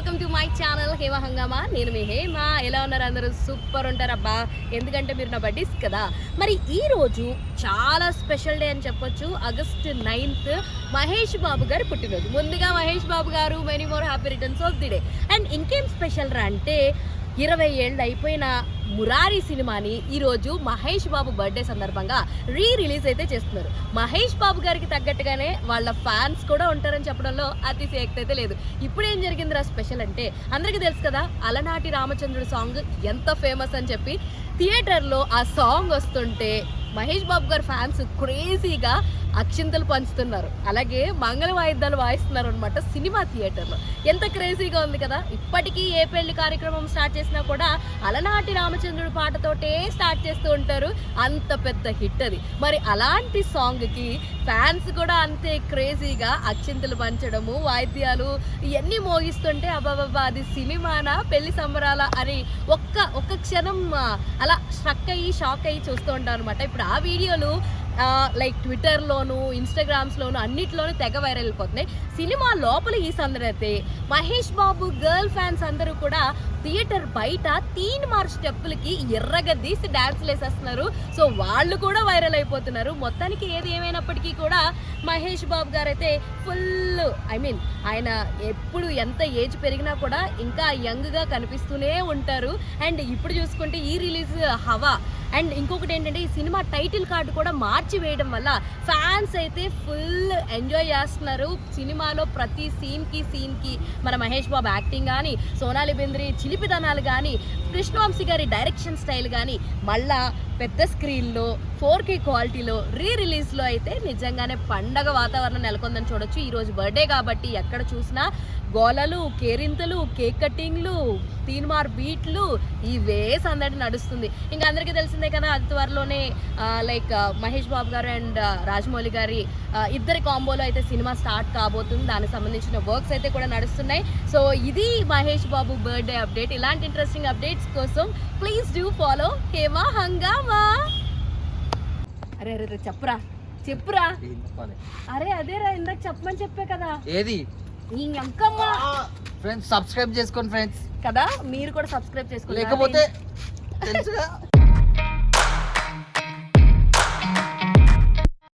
Welcome to my channel Hema హంగామా. నేను మీ హేమ. ఎలా ఉన్నారు అందరూ? సూపర్ ఉంటారబ్బా, ఎందుకంటే మీరు నా బడ్డీస్ కదా. మరి ఈ రోజు చాలా స్పెషల్ డే అని చెప్పొచ్చు. ఆగస్ట్ 9th మహేష్ బాబు గారు పుట్టినరోజు. ముందుగా మహేష్ బాబు గారు many more happy returns of the day. And ఇంకేం స్పెషల్ రా అంటే 20 ఏళ్ళు అయిపోయిన మురారి సినిమాని ఈరోజు మహేష్ బాబు బర్త్డే సందర్భంగా రిలీజ్ అయితే చేస్తున్నారు. మహేష్ బాబు గారికి తగ్గట్టుగానే వాళ్ళ ఫ్యాన్స్ కూడా ఉంటారని చెప్పడంలో అతిశయోక్తి అయితే లేదు. ఇప్పుడు ఏం జరిగిందిరా స్పెషల్ అంటే, అందరికీ తెలుసు కదా అలనాటి రామచంద్రుడు సాంగ్ ఎంత ఫేమస్ అని చెప్పి. థియేటర్లో ఆ సాంగ్ వస్తుంటే మహేష్ బాబు గారు ఫ్యాన్స్ క్రేజీగా అక్షింతలు పంచుతున్నారు, అలాగే మంగళ వాయిద్యాలు వాయిస్తున్నారు అనమాట సినిమా థియేటర్లో. ఎంత క్రేజీగా ఉంది కదా. ఇప్పటికీ ఏ పెళ్లి కార్యక్రమం స్టార్ట్ చేసినా కూడా అలనాటి రామచంద్రుడు పాటతోటే స్టార్ట్ చేస్తూ ఉంటారు. అంత పెద్ద హిట్ అది. మరి అలాంటి సాంగ్కి ఫ్యాన్స్ కూడా అంతే క్రేజీగా అక్షింతలు పంచడము, వాయిద్యాలు ఇవన్నీ మోగిస్తుంటే అబ్బాబాబా అది సినిమానా పెళ్లి సంబరాల అని ఒక్క క్షణం అలా స్ట్రక్ అయ్యి షాక్ అయ్యి చూస్తూ ఉంటారు అనమాట. ఇప్పుడు ఆ వీడియోలు లైక్ ట్విట్టర్లోను ఇన్స్టాగ్రామ్స్లోను అన్నిట్లోనూ తెగ వైరల్ అయిపోతున్నాయి. సినిమా లోపల ఈ సందడి అయితే మహేష్ బాబు గర్ల్ ఫ్యాన్స్ అందరూ కూడా థియేటర్ బయట తీన్ మార్క్ స్టెప్పులకి ఎర్రగా తీసి డ్యాన్స్లు వేసేస్తున్నారు. సో వాళ్ళు కూడా వైరల్ అయిపోతున్నారు. మొత్తానికి ఏది ఏమైనప్పటికీ కూడా మహేష్ బాబు గారు అయితే ఫుల్ ఆయన ఎప్పుడు ఎంత ఏజ్ పెరిగినా కూడా ఇంకా యంగ్గా కనిపిస్తూనే ఉంటారు. అండ్ ఇప్పుడు చూసుకుంటే ఈ రిలీజ్ హవా. అండ్ ఇంకొకటి ఏంటంటే ఈ సినిమా టైటిల్ కార్డు కూడా మార్చి వేయడం వల్ల ఫ్యాన్స్ అయితే ఫుల్ ఎంజాయ్ చేస్తున్నారు. సినిమాలో ప్రతి సీన్కి మన మహేష్ బాబు యాక్టింగ్ కానీ, సోనాలి బెంద్రి చిలిపిదనాలు కానీ, కృష్ణవంశీ గారి డైరెక్షన్ స్టైల్ కానీ, మళ్ళా పెద్ద స్క్రీన్లో 4K క్వాలిటీలో రిలీజ్లో అయితే నిజంగానే పండగ వాతావరణం నెలకొందని చూడొచ్చు. ఈరోజు బర్త్డే కాబట్టి ఎక్కడ చూసినా గోలలు, కేరింతలు, కేక్ కటింగ్లు, తీన్మార్ బీట్లు ఇవే సందడి నడుస్తుంది. ఇంకా అందరికీ తెలిసిందే కదా, అది త్వరలోనే లైక్ మహేష్ బాబు గారు అండ్ రాజమౌళి గారి ఇద్దరి కాంబోలో అయితే సినిమా స్టార్ట్ కాబోతుంది. దానికి సంబంధించిన వర్క్స్ అయితే కూడా నడుస్తున్నాయి. సో ఇది మహేష్ బాబు బర్త్డే అప్డేట్. ఇలాంటి ఇంట్రెస్టింగ్ అప్డేట్స్ కోసం ప్లీజ్ డూ ఫాలో హేమ హంగామా. అరే అరే చెప్పురా. అరే అదేరా ఇందాక చెప్పమని చెప్పే కదా. ఏది ఫ్రెండ్స్ సబ్స్క్రైబ్ చేసుకోండి ఫ్రెండ్స్ కదా. మీరు కూడా సబ్స్క్రైబ్ చేసుకోండి, లేకపోతే తెలుసుగా